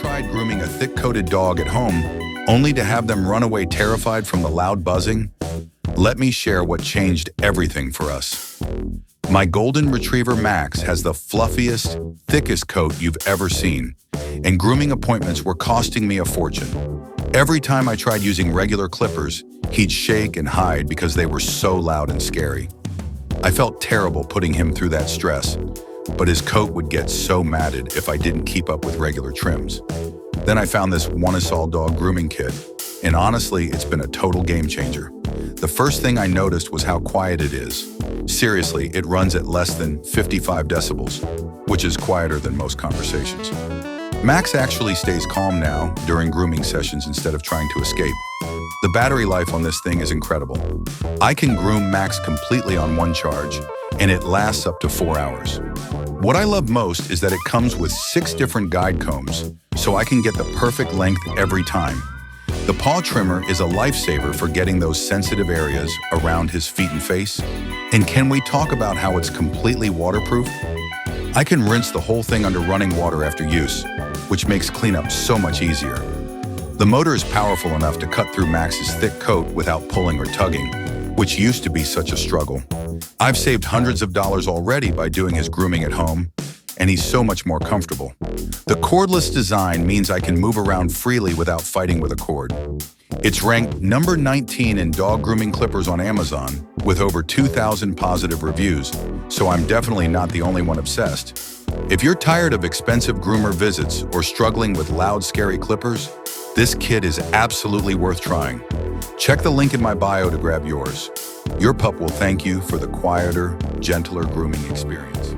tried grooming a thick-coated dog at home, only to have them run away terrified from the loud buzzing? Let me share what changed everything for us. My golden retriever Max has the fluffiest, thickest coat you've ever seen, and grooming appointments were costing me a fortune. Every time I tried using regular clippers, he'd shake and hide because they were so loud and scary. I felt terrible putting him through that stress, but his coat would get so matted if I didn't keep up with regular trims. Then I found this Oneisall Dog Grooming Kit, and honestly, it's been a total game changer. The first thing I noticed was how quiet it is. Seriously, it runs at less than 55 decibels, which is quieter than most conversations. Max actually stays calm now during grooming sessions instead of trying to escape. The battery life on this thing is incredible. I can groom Max completely on one charge, and it lasts up to 4 hours. What I love most is that it comes with 6 different guide combs, so I can get the perfect length every time. The paw trimmer is a lifesaver for getting those sensitive areas around his feet and face. And can we talk about how it's completely waterproof? I can rinse the whole thing under running water after use, which makes cleanup so much easier. The motor is powerful enough to cut through Max's thick coat without pulling or tugging, which used to be such a struggle. I've saved hundreds of dollars already by doing his grooming at home, and he's so much more comfortable. The cordless design means I can move around freely without fighting with a cord. It's ranked number 19 in dog grooming clippers on Amazon with over 2,000 positive reviews, so I'm definitely not the only one obsessed. If you're tired of expensive groomer visits or struggling with loud, scary clippers, this kit is absolutely worth trying. Check the link in my bio to grab yours. Your pup will thank you for the quieter, gentler grooming experience.